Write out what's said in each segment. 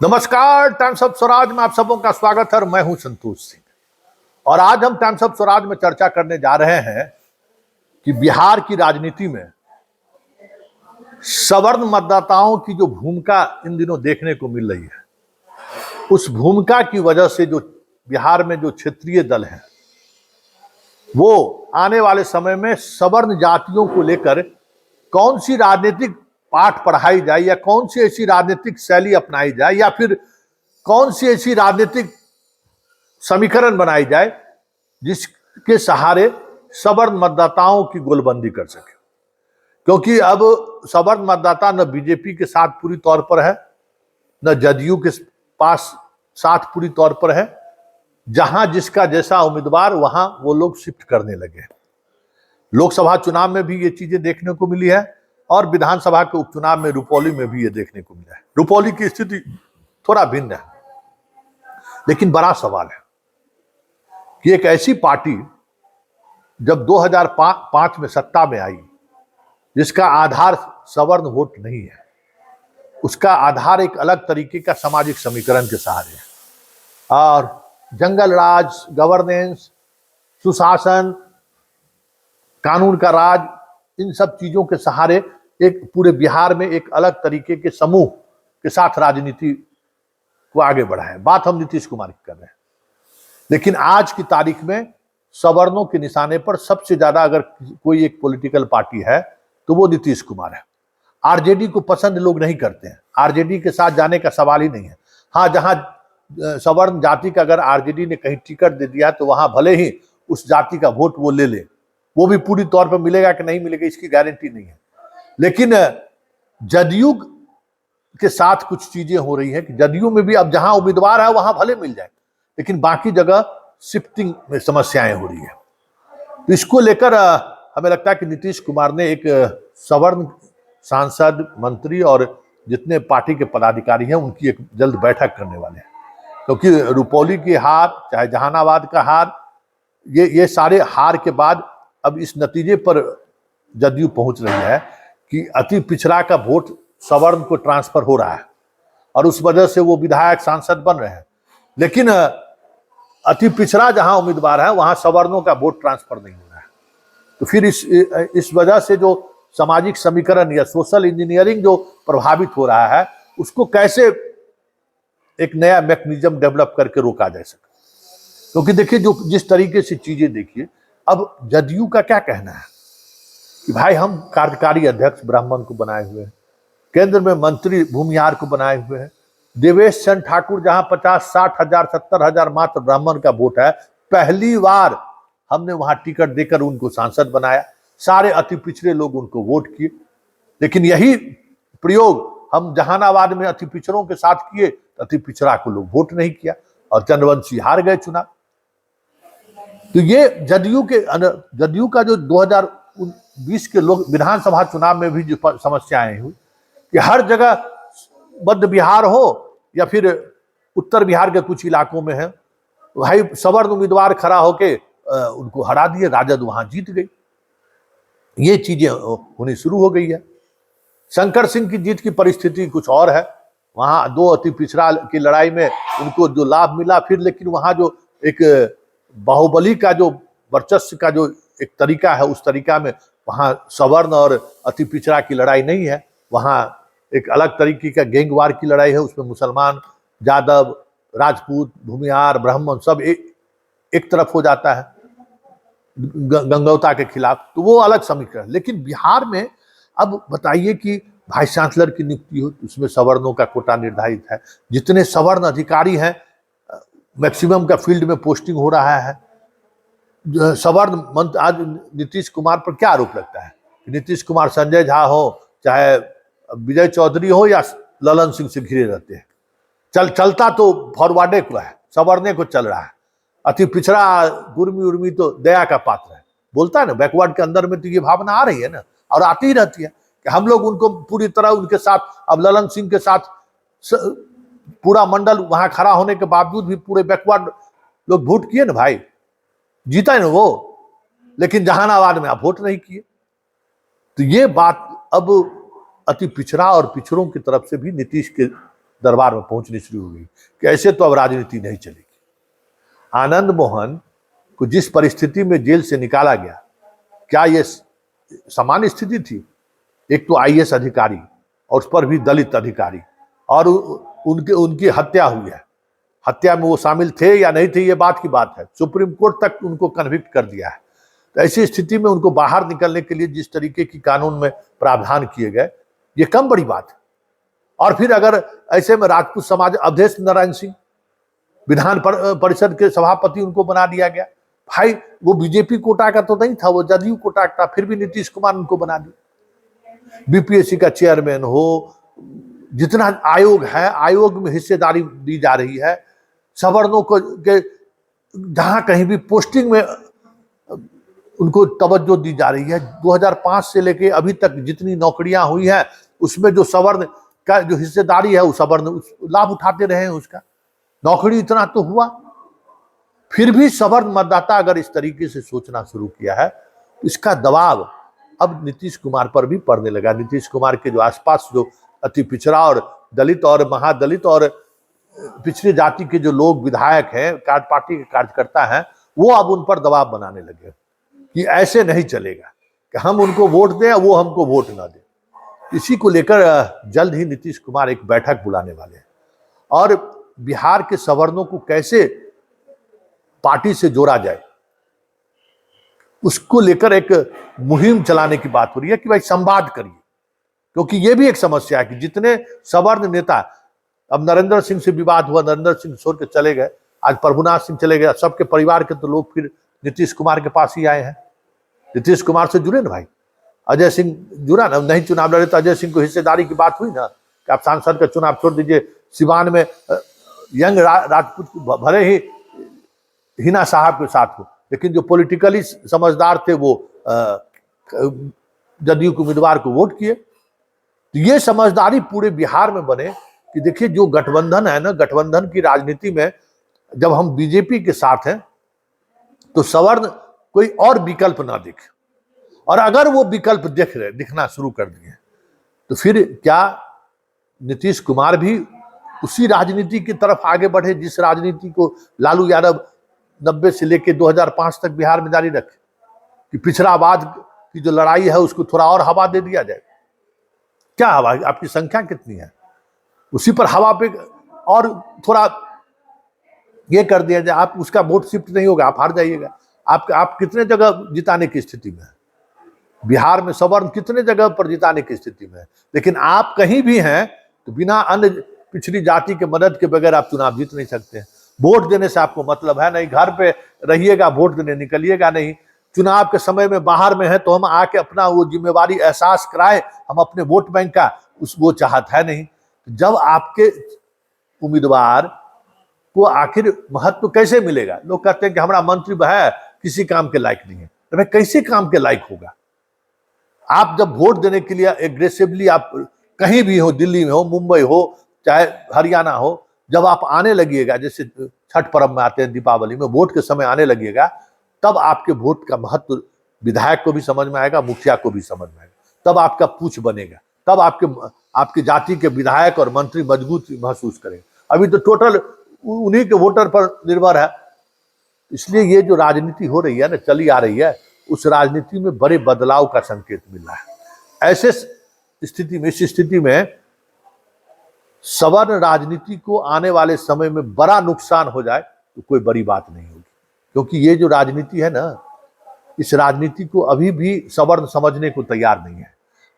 नमस्कार, times of Swaraj में आप सबों का स्वागत है। मैं हूं संतोष सिंह और आज हम टाइम्स ऑफ स्वराज में चर्चा करने जा रहे हैं कि बिहार की राजनीति में सवर्ण मतदाताओं की जो भूमिका इन दिनों देखने को मिल रही है, उस भूमिका की वजह से जो बिहार में जो क्षेत्रीय दल हैं वो आने वाले समय में सवर्ण जातियों को लेकर कौन सी राजनीतिक पाठ पढ़ाई जाए या कौन सी ऐसी राजनीतिक शैली अपनाई जाए या फिर कौन सी ऐसी राजनीतिक समीकरण बनाई जाए जिसके सहारे सवर्ण मतदाताओं की गोलबंदी कर सके। क्योंकि अब सवर्ण मतदाता न बीजेपी के साथ पूरी तौर पर है, न जदयू के पास साथ पूरी तौर पर है। जहां जिसका जैसा उम्मीदवार वहां वो लोग शिफ्ट करने लगे। लोकसभा चुनाव में भी ये चीजें देखने को मिली है और विधानसभा के उपचुनाव में रुपौली में भी ये देखने को मिला है। रुपौली की स्थिति थोड़ा भिन्न है, लेकिन बड़ा सवाल है कि एक ऐसी पार्टी जब 2005 में सत्ता में आई जिसका आधार सवर्ण वोट नहीं है, उसका आधार एक अलग तरीके का सामाजिक समीकरण के सहारे है और जंगल राज, गवर्नेंस, सुशासन, कानून का राज, इन सब चीजों के सहारे एक पूरे बिहार में एक अलग तरीके के समूह के साथ राजनीति को आगे बढ़ा है। बात हम नीतीश कुमार की कर रहे हैं, लेकिन आज की तारीख में सवर्णों के निशाने पर सबसे ज्यादा अगर कोई एक पॉलिटिकल पार्टी है तो वो नीतीश कुमार है। आरजेडी को पसंद लोग नहीं करते हैं, आरजेडी के साथ जाने का सवाल ही नहीं है। हाँ, जहां सवर्ण जाति का अगर आरजेडी ने कहीं टिकट दे दिया तो वहां भले ही उस जाति का वोट वो ले ले, वो भी पूरी तौर पर मिलेगा कि नहीं मिलेगा इसकी गारंटी नहीं है। लेकिन जदयू के साथ कुछ चीजें हो रही है कि जदयू में भी अब जहां उम्मीदवार है वहां भले मिल जाए, लेकिन बाकी जगह शिफ्टिंग में समस्याएं हो रही है। तो इसको लेकर हमें लगता है कि नीतीश कुमार ने एक सवर्ण सांसद, मंत्री और जितने पार्टी के पदाधिकारी हैं उनकी एक जल्द बैठक करने वाले हैं। क्योंकि रुपौली की हार, चाहे जहानाबाद का हार, ये सारे हार के बाद अब इस नतीजे पर जदयू पहुंच रही है कि अति पिछड़ा का वोट सवर्ण को ट्रांसफर हो रहा है और उस वजह से वो विधायक, सांसद बन रहे हैं। लेकिन अति पिछड़ा जहां उम्मीदवार है वहां सवर्णों का वोट ट्रांसफर नहीं हो रहा है। तो फिर इस वजह से जो सामाजिक समीकरण या सोशल इंजीनियरिंग जो प्रभावित हो रहा है, उसको कैसे एक नया मैकेनिज्म डेवलप करके रोका जा सके। क्योंकि देखिए, जो जिस तरीके से चीजें देखिए, अब जदयू का क्या कहना है कि भाई हम कार्यकारी अध्यक्ष ब्राह्मण को बनाए हुए हैं, केंद्र में मंत्री भूमिहार को बनाए हुए हैं, देवेश चंद्र ठाकुर जहां 50-60 हजार 70 हजार मात्र ब्राह्मण का वोट है, पहली बार हमने वहां टिकट देकर उनको सांसद बनाया, सारे अति पिछड़े लोग उनको वोट किए। लेकिन यही प्रयोग हम जहानाबाद में अति पिछड़ों के साथ किए, अति पिछड़ा को लोग वोट नहीं किया और चंद्रवंशी हार गए चुनाव। तो ये जदयू का जो 2020 के लोग विधानसभा चुनाव में भी जो समस्याएं हुई कि हर जगह मध्य बिहार हो या फिर उत्तर बिहार के कुछ इलाकों में है, भाई सवर्ण उम्मीदवार खड़ा होके उनको हरा दिए, राजद वहां जीत गई। ये चीजें होनी शुरू हो गई है। शंकर सिंह की जीत की परिस्थिति कुछ और है, वहां दो अति पिछड़ा की लड़ाई में उनको जो लाभ मिला, फिर लेकिन वहां जो एक बाहुबली का जो वर्चस्व का जो एक तरीका है, उस तरीका में वहां सवर्ण और अति पिछड़ा की लड़ाई नहीं है। वहां एक अलग तरीके का गैंगवार की लड़ाई है, उसमें मुसलमान, यादव, राजपूत, भूमिहार, ब्राह्मण सब एक तरफ हो जाता है गंगौता के खिलाफ, तो वो अलग समीकरण। लेकिन बिहार में अब बताइए कि वाइस चांसलर की नियुक्ति हो, उसमें सवर्णों का कोटा निर्धारित है, जितने सवर्ण अधिकारी हैं मैक्सिमम का फील्ड में पोस्टिंग हो रहा है। सवर्ण मंत्र, आज नीतीश कुमार पर क्या आरोप लगता है? नीतीश कुमार संजय झा हो, चाहे विजय चौधरी हो या ललन सिंह से घिरे रहते हैं। चलता तो फॉरवर्डे को है, सवरने को चल रहा है। अति पिछड़ा गुरमी उर्मी तो दया का पात्र है, बोलता है ना, बैकवर्ड के अंदर में तो ये भावना आ रही है ना, और आती ही रहती है कि हम लोग उनको पूरी तरह उनके साथ, अब ललन सिंह के साथ पूरा मंडल वहां खड़ा होने के बावजूद भी पूरे बैकवर्ड लोग वोट किए ना भाई, जीता है ना वो, लेकिन जहानाबाद में आप वोट नहीं किए। तो ये बात अब अति पिछड़ा और पिछड़ों की तरफ से भी नीतीश के दरबार में पहुंचनी शुरू हो गई कि ऐसे तो अब राजनीति नहीं चलेगी। आनंद मोहन को जिस परिस्थिति में जेल से निकाला गया, क्या ये सामान्य स्थिति थी? एक तो आईएएस अधिकारी और उस पर भी दलित अधिकारी, और उनकी हत्या हुई है। हत्या में वो शामिल थे या नहीं थे, ये बात की बात है। सुप्रीम कोर्ट तक उनको कन्विक्ट कर दिया है। तो ऐसी स्थिति में उनको बाहर निकलने के लिए जिस तरीके की कानून में प्रावधान किए गए, ये कम बड़ी बात है। और फिर अगर ऐसे में राजपूत समाज, अवधेश नारायण सिंह विधान परिषद के सभापति उनको बना दिया गया। भाई वो बीजेपी कोटा का तो नहीं था, वो जदयू कोटा का, फिर भी नीतीश कुमार उनको बना दिया। बीपीएससी का चेयरमैन हो, जितना आयोग है, आयोग में हिस्सेदारी दी जा रही है। सवर्णों को के जहां कहीं भी पोस्टिंग में उनको तवज्जो दी जा रही है। 2005 से लेके अभी तक जितनी नौकरियां हुई हैं, उसमें जो सवर्ण का जो हिस्सेदारी है, वो सवर्ण लाभ उठाते रहे हैं उसका। नौकरी इतना तो हुआ, फिर भी सवर्ण मतदाता अगर इस तरीके से सोचना शुरू किया है, इसका दबाव अब नीतीश कुमार पर भी पड़ने लगा। नीतीश कुमार के जो आसपास जो अति पिछड़ा और दलित और महादलित और पिछड़ी जाति के जो लोग विधायक हैं, पार्टी के कार्यकर्ता हैं, वो अब उन पर दबाव बनाने लगे कि ऐसे नहीं चलेगा कि हम उनको वोट दें, वो हमको वोट ना दें। इसी को लेकर जल्द ही नीतीश कुमार एक बैठक बुलाने वाले हैं और बिहार के सवर्णों को कैसे पार्टी से जोड़ा जाए, उसको लेकर एक मुहिम चलाने की बात हो रही है कि भाई संवाद करिए। क्योंकि ये भी एक समस्या है कि जितने सवर्ण नेता, अब नरेंद्र सिंह से विवाद हुआ, नरेंद्र सिंह छोड़ के चले गए, आज प्रभुनाथ सिंह चले गए, सबके परिवार के तो लोग फिर नीतीश कुमार के पास ही आए हैं। नीतीश कुमार से जुड़े ना भाई, अजय सिंह जुड़ा ना, नहीं चुनाव लड़े तो अजय सिंह को हिस्सेदारी की बात हुई ना कि आप सांसद का चुनाव छोड़ दीजिए। सिवान में यंग राजपूत भले ही हिना साहब के साथ हो, लेकिन जो पॉलिटिकली समझदार थे वो जदयू के उम्मीदवार को वोट किए। तो ये समझदारी पूरे बिहार में बने कि देखिए जो गठबंधन है ना, गठबंधन की राजनीति में जब हम बीजेपी के साथ हैं तो सवर्ण कोई और विकल्प ना दिखे, और अगर वो विकल्प दिखना शुरू कर दिए तो फिर क्या नीतीश कुमार भी उसी राजनीति की तरफ आगे बढ़े जिस राजनीति को लालू यादव 90 से लेकर 2005 तक बिहार में जारी रखे, कि पिछड़ावाद की जो लड़ाई है उसको थोड़ा और हवा दे दिया जाए। क्या हवा, आपकी संख्या कितनी है, उसी पर हवा पे और थोड़ा ये कर दिया जाए, आप उसका वोट शिफ्ट नहीं होगा, आप हार जाइएगा। आप कितने जगह जिताने की स्थिति में है, बिहार में सवर्ण कितने जगह पर जिताने की स्थिति में है, लेकिन आप कहीं भी हैं तो बिना अन्य पिछड़ी जाति के मदद के बगैर आप चुनाव जीत नहीं सकते। वोट देने से आपको मतलब है नहीं, घर पे रहिएगा, वोट देने निकलिएगा नहीं। चुनाव के समय में बाहर में है तो हम आके अपना वो जिम्मेवारी एहसास कराए, हम अपने वोट बैंक का वो चाहत है नहीं। जब आपके उम्मीदवार को आखिर महत्व कैसे मिलेगा? लोग कहते हैं कि हमारा मंत्री है किसी काम के लायक नहीं है, तो भाई कैसे काम के लायक होगा? आप जब वोट देने के लिए एग्रेसिवली आप कहीं भी हो, दिल्ली में हो, मुंबई हो, चाहे हरियाणा हो, जब आप आने लगिएगा, जैसे छठ पर्व में आते हैं, दीपावली में वोट के समय आने लगिएगा, तब आपके वोट का महत्व विधायक को भी समझ में आएगा, मुखिया को भी समझ में आएगा, तब आपका पूछ बनेगा, तब आपके जाति के विधायक और मंत्री मजबूत महसूस करेंगे। अभी तो टोटल उन्हीं के वोटर पर निर्भर है। इसलिए ये जो राजनीति हो रही है ना, चली आ रही है, उस राजनीति में बड़े बदलाव का संकेत मिल रहा है। ऐसे स्थिति में, इस स्थिति में सवर्ण राजनीति को आने वाले समय में बड़ा नुकसान हो जाए तो कोई बड़ी बात नहीं होगी, क्योंकि ये जो राजनीति है ना, इस राजनीति को अभी भी सवर्ण समझने को तैयार नहीं है।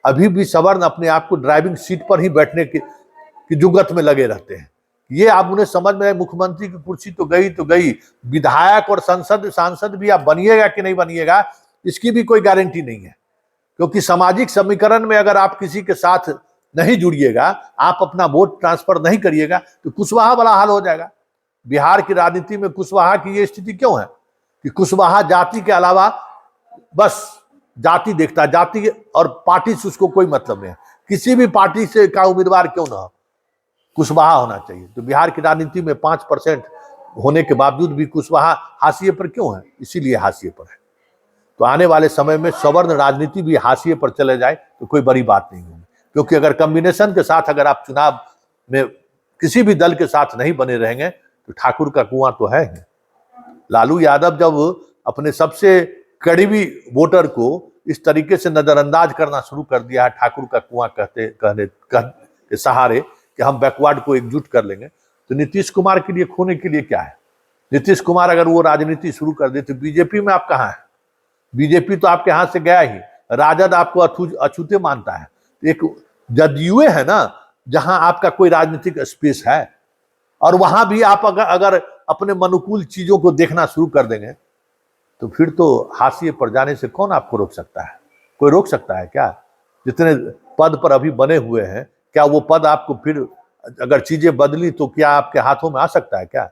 अभी भी सवर्ण अपने आप को ड्राइविंग सीट पर ही बैठने की जुगत में लगे रहते हैं। ये आप उन्हें समझ में, मुख्यमंत्री की कुर्सी तो गई, विधायक और सांसद भी आप बनिएगा कि नहीं बनिएगा, इसकी भी कोई गारंटी नहीं है। क्योंकि सामाजिक समीकरण में अगर आप किसी के साथ नहीं जुड़िएगा, आप अपना वोट ट्रांसफर नहीं करिएगा, तो कुशवाहा वाला हाल हो जाएगा। बिहार की राजनीति में कुशवाहा की ये स्थिति क्यों है कि कुशवाहा जाति के अलावा बस जाति देखता है, जाति और पार्टी से उसको कोई मतलब नहीं है। किसी भी पार्टी से का उम्मीदवार क्यों ना हो, कुशवाहा होना चाहिए। तो बिहार की राजनीति में 5% होने के बावजूद भी कुशवाहा हाशिए पर क्यों है? इसीलिए हाशिए पर है। तो आने वाले समय में सवर्ण राजनीति भी हाशिए पर चले जाए तो कोई बड़ी बात नहीं होगी, क्योंकि अगर कॉम्बिनेशन के साथ अगर आप चुनाव में किसी भी दल के साथ नहीं बने रहेंगे तो ठाकुर का कुआं तो है ही। लालू यादव जब अपने सबसे करीबी वोटर को इस तरीके से नजरअंदाज करना शुरू कर दिया है, ठाकुर का कुआं के सहारे कि हम बैकवर्ड को एकजुट कर लेंगे, तो नीतीश कुमार के लिए खोने के लिए क्या है? नीतीश कुमार अगर वो राजनीति शुरू कर दे तो बीजेपी में आप कहाँ है? बीजेपी तो आपके हाथ से गया ही, राजद आपको अछूते मानता है। एक जदयू है ना जहां आपका कोई राजनीतिक स्पेस है, और वहां भी आप अगर अपने अनुकूल चीजों को देखना शुरू कर देंगे तो फिर तो हाशिए पर जाने से कौन आपको रोक सकता है? कोई रोक सकता है क्या? जितने पद पर अभी बने हुए हैं, क्या वो पद आपको फिर अगर चीजें बदली तो क्या आपके हाथों में आ सकता है क्या?